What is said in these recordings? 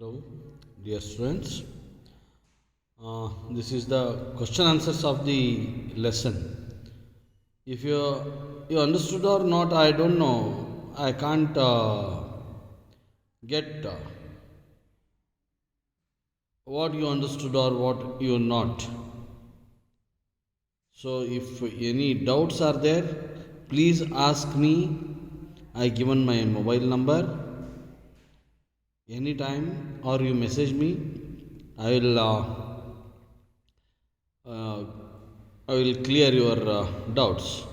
Hello, dear students. This is the question answers of the lesson. If you understood or not, I don't know. I can't get what you understood or what you not. So, if any doubts are there, please ask me. I given my mobile number. Anytime or you message me, I will clear your doubts.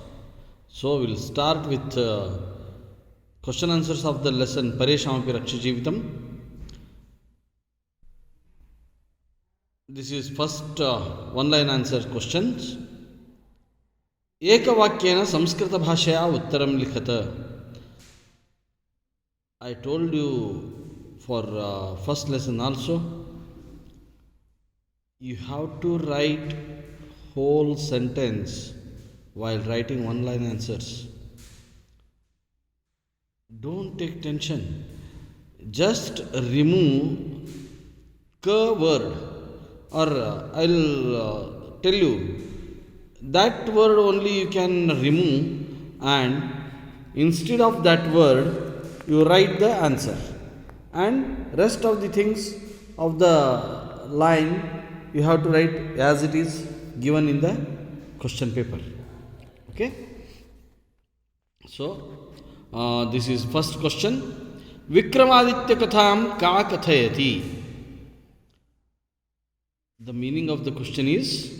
So we'll start with question answers of the lesson Pareshamapi Rakshi Jeevitam. This is first one line answer questions. एकवाक्येन संस्कृतभाषया उत्तरं लिखत. I told you for first lesson also, you have to write whole sentence while writing one line answers. Don't take tension. Just remove ka word, or I'll tell you that word only you can remove, and instead of that word you write the answer, and rest of the things of the line you have to write as it is given in the question paper. Okay, so this is first question. Vikramaditya katham ka kathayati. The meaning of the question is,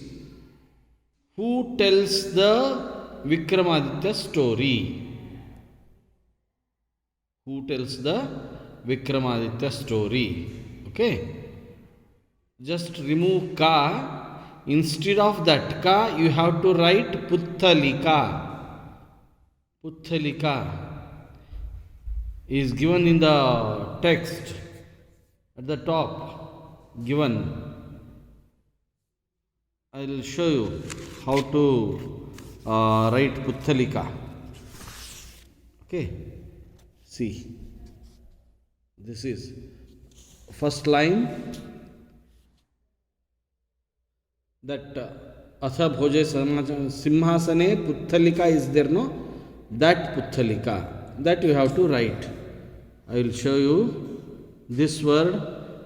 who tells the Vikramaditya story? Who tells the Vikramaditya story? Okay. Just remove ka. Instead of that ka, you have to write Puthalika. Puthalika is given in the text at the top. Given. I will show you how to write Puthalika. Okay. See. This is first line. That Atha Bhoje Simhasane Puthalika is there, no? That Puthalika. That you have to write. I will show you. This word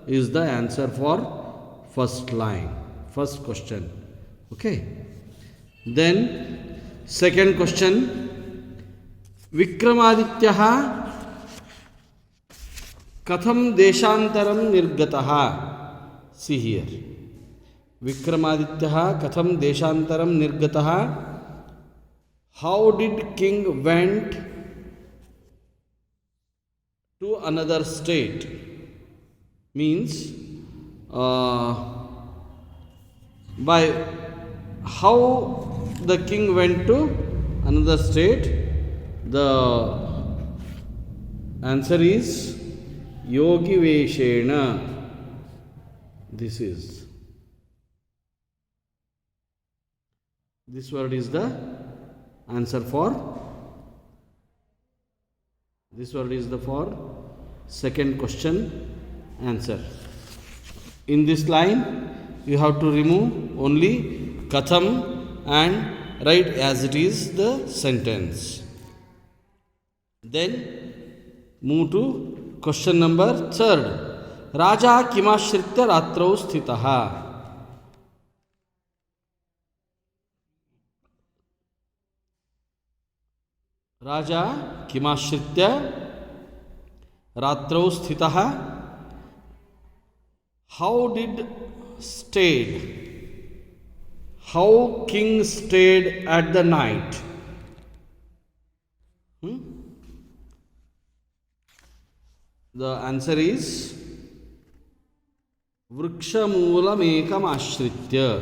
is the answer for first line. First question. Okay. Then second question. Vikramadityaha Katham Deshantaram Nirgataha. See here. Vikramadityaha Katham Deshantaram Nirgataha. How did king went to another state? Means by how the king went to another state? The answer is Yogi Veshena. This word is the answer for. This word is the for second question answer. In this line, you have to remove only Katham and write as it is the sentence. Then move to question number third. Raja Kimashritya Ratrau Sthitaha. Raja Kimashritya Ratrau Sthitaha. How did stayed? How king stayed at the night? The answer is Vrikshamulam ekam ashritya.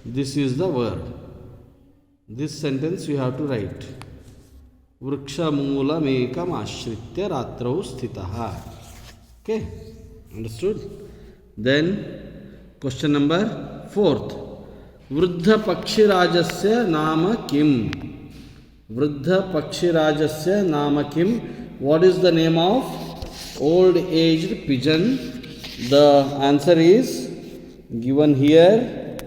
This is the word. This sentence you have to write. Vrikshamulam ekam ashritya ratrau sthitaha. Okay, understood? Then question number fourth. Vruddha Pakshirajasya Nama Kim. Vruddha Pakshirajasya Nama Kim. What is the name of old aged pigeon The answer is given here,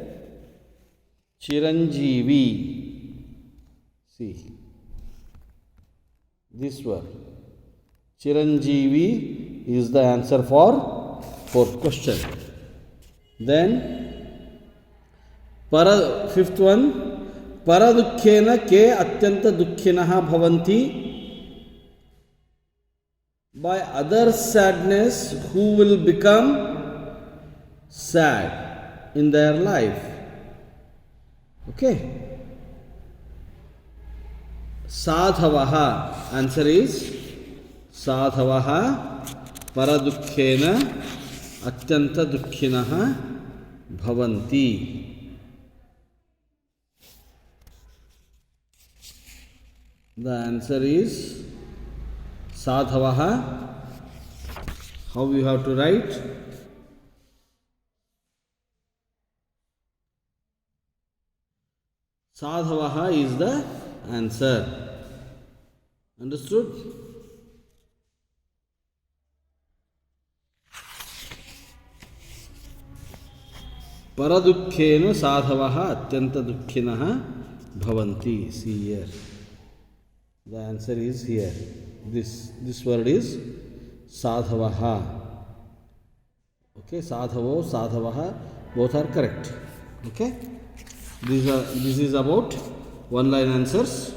Chiranjeevi. See, this one. Chiranjeevi is the answer for fourth question. Then, fifth one, Paradukkhena ke atyanta dukkhinaha bhavanti. By other sadness, who will become sad in their life? Okay. Sadhavaha. Answer is Sadhavaha paradukkhena atyanta dukkhinaha bhavanti. The answer is Sadhavaha. How you have to write? Sadhavaha is the answer. Understood? Paradukkhena sadhavaha atyanta dukkhinaha bhavanti. See here. The answer is here. This word is sadhavaha. Okay, sadhavo, sadhavaha, both are correct. Okay, this is about one line answers.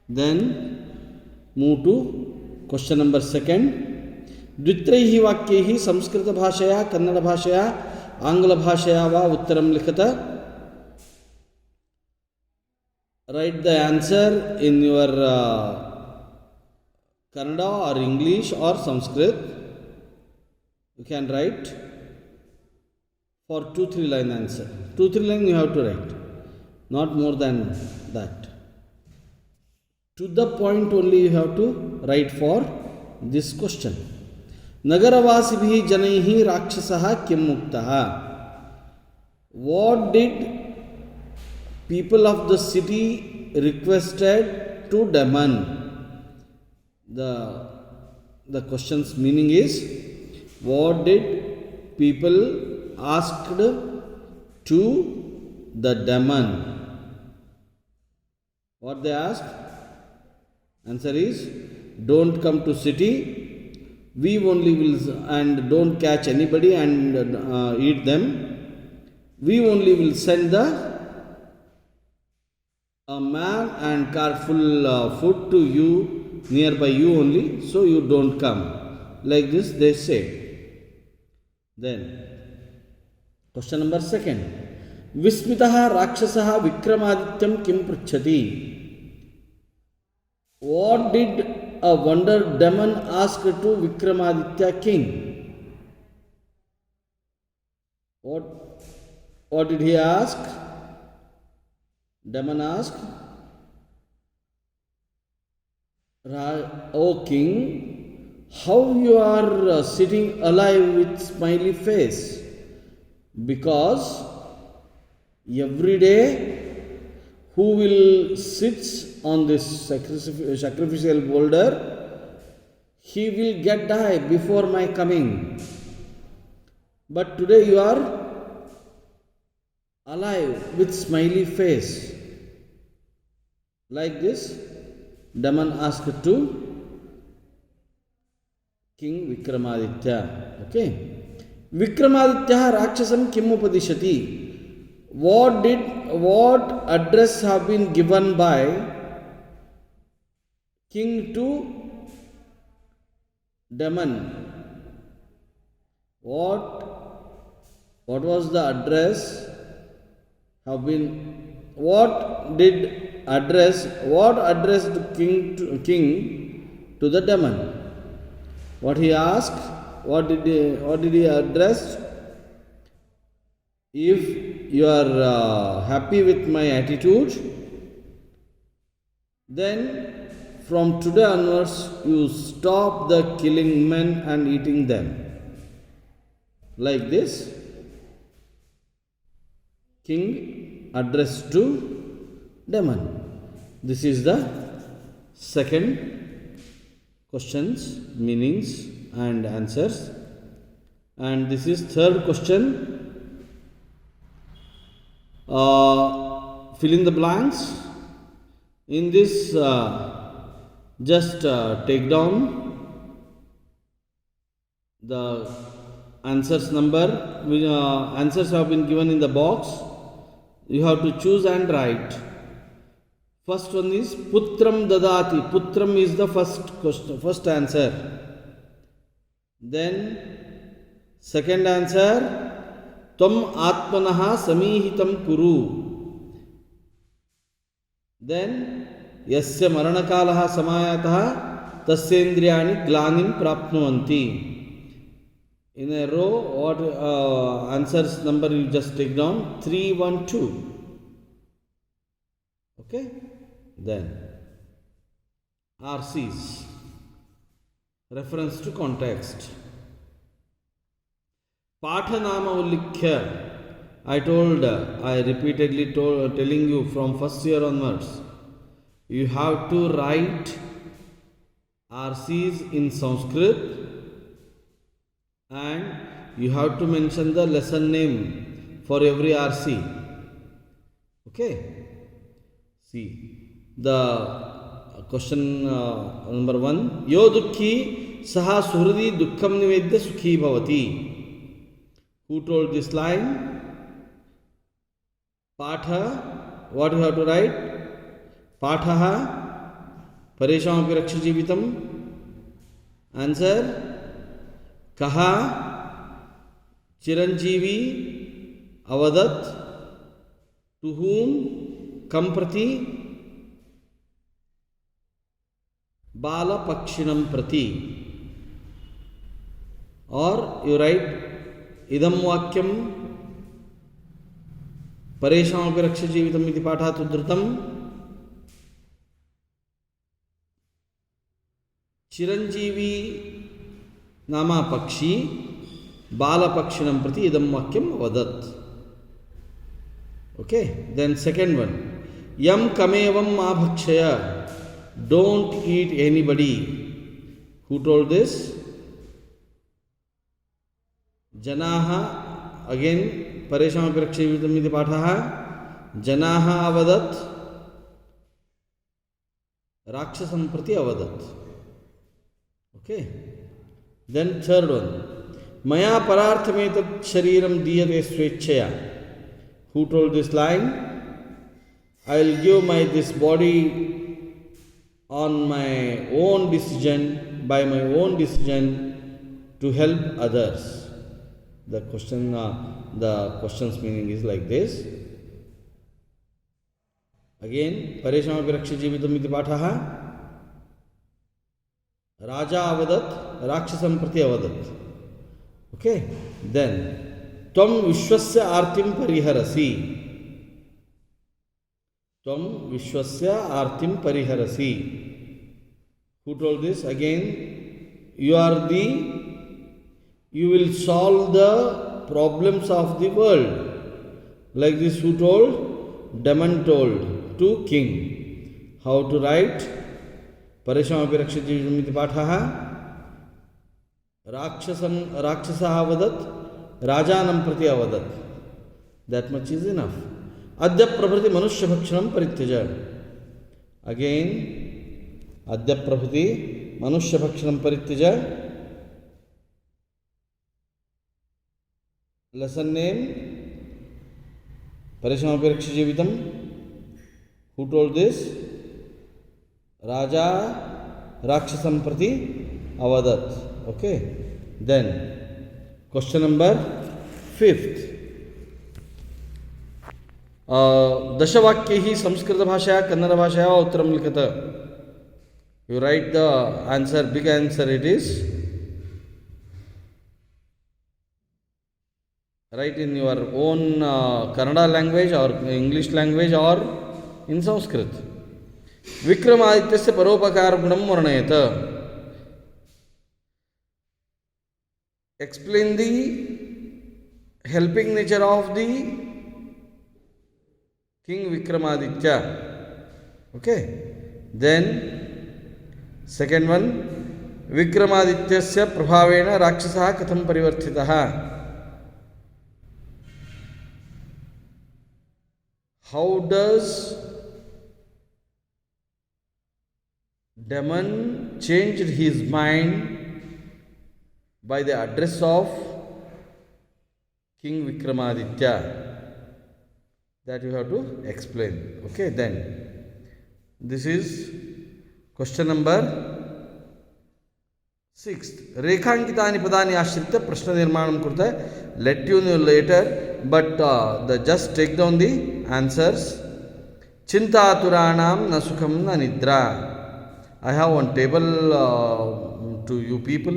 Then move to question number second. द्वित्रैः वाक्यैः Sanskrit भाषया कन्नड भाषया आंग्ल भाषया वा उत्तरं लिखत. Write the answer in your Kannada or English or Sanskrit. You can write for 2-3 line answer. 2-3 line you have to write, not more than that. To the point only you have to write for this question. Nagaravasibhi janaihi rakshasaha kim muktaha. What did people of the city requested to Daman? The question's meaning is, what did people asked to the Daman? What they asked? Answer is, don't come to city, we only will, and don't catch anybody and eat them. We only will send a man and cart full food to you, nearby you only, so you don't come. Like this they say. Then, question number second. Vismitaha rakshasaha Vikramaadityam kim pruchhati. What did a wonder demon ask to Vikramaditya king? What did he ask? Demon asked, O king, how you are sitting alive with smiley face? Because every day who will sit on this sacrificial boulder, he will die before my coming. But today you are alive with smiley face. Like this, Daman asked to King Vikramaditya. Okay. Vikramaditya Rakshasam kim upadishati. What address have been given by king to Daman? What was the address have been? What addressed king to the Daman? What he asked? What did he address? If you are happy with my attitude, then from today onwards you stop the killing men and eating them. Like this, king addressed to Daman. This is the second question's meanings and answers. And this is third question. Fill in the blanks. In this, just take down the answers number. Answers have been given in the box. You have to choose and write. First one is Putram Dadati. Putram is the first question, first answer. Then second answer, Tvam Atmanaha Samihitam Kuru. Then Yasya Maranakalaha Samayataha Tasyendriyani Glanim Prapnuvanti. In a row, what answers number you just take down? 3, 1, 2. Okay? Then RCs. Reference to context. Pathanama Ulikhya. I repeatedly telling you from first year onwards, you have to write RCs in Sanskrit and you have to mention the lesson name for every RC. Okay? See, the question number 1. Yo dukhi saha suhridi dukkham nivedya sukhi bhavati. Who told this line? Patha. What you have to write? Pathaha pareshamapi raksha jeevitam. Answer. Kaha Chiranjeevi avadat. To whom? Kamprati Bala Pakshinam Prati. Or you write Idam Vakyam Pareshamapi Raksha Jeevitam iti Pathat Uddhritam. Chiranjeevi Nama Pakshi Bala Pakshinam Prati Idam Vakyam avadat. Okay, then second one. Yam kamevam ma bhakshaya. Don't eat anybody. Who told this? Janaha. Again, pareshamapi rakshavitam iti pathaha. Janaha avadat. Rakshasam prati avadat. Okay. Then third one. Maya pararthametat shariram diyate swechchaya. Who told this line? I will give this body on my own decision, by my own decision, to help others. The question's meaning is like this. Again, Pareshamapi Raksha Jeevitam iti pathaha. Raja avadat, Rakshasam prati avadat. Okay, then Tvam Vishwasya Artim Pariharasi. Tvam Vishwasya Artim Pariharasi. Who told this? Again, you will solve the problems of the world. Like this, who told? Daman told to king. How to write? Pareshamapi Raksha Jeevitam iti pathaha. Rakshasa avadat. Rajanam prati avadat. That much is enough. Adya prabhati manushya bhakshanam parityaja. Again, Adya prabhati manushya bhakshanam parityaja. Lesson name Pareshamapi Raksha Jeevitam. Who told this? Raja Rakshasam prati avadat. Okay. Then question number 5th. Dashavakyaihi Samskrita Bhashaya Kannada Bhashaya Uttaram Likata. You write the answer, big answer it is. Write in your own Kannada language or English language or in Sanskrit. Vikramaadityasya paropakara gunam varnayata. Explain the helping nature of the King Vikramaditya. Okay. Then second one, विक्रमादित्यस्य प्रभावेण राक्षसः कथं परिवर्तितः? How does demon changed his mind by the address of King Vikramaditya? That you have to explain. Okay, then this is question number 6. रेखांकितानि पदानि आश्रित्य प्रश्न निर्माणं कुरुते. Let you know later, but just take down the answers. चिंतातुराणां न सुखं न निद्रा. I have one table to you people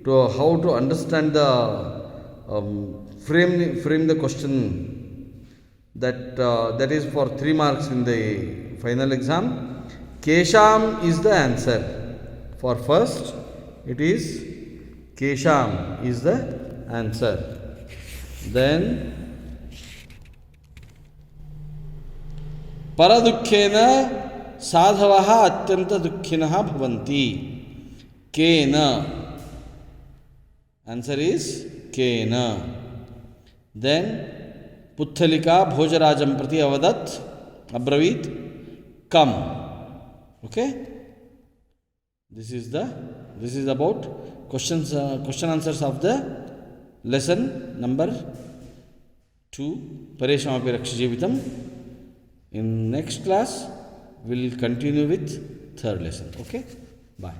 to how to understand the frame the question. That is for 3 marks in the final exam. Kesham is the answer. For first, it is Kesham is the answer. Then परदुःखेन साधवः अत्यंत दुःखिनः भवन्ति. केन? Answer is cane. Then पुत्तलिका भोजराजं प्रति अब्रवीत् कम. Okay, this is about question answers of the lesson number 2, परेशमपि रक्षजीवितम्. In next class, we will continue with third lesson. Okay, bye.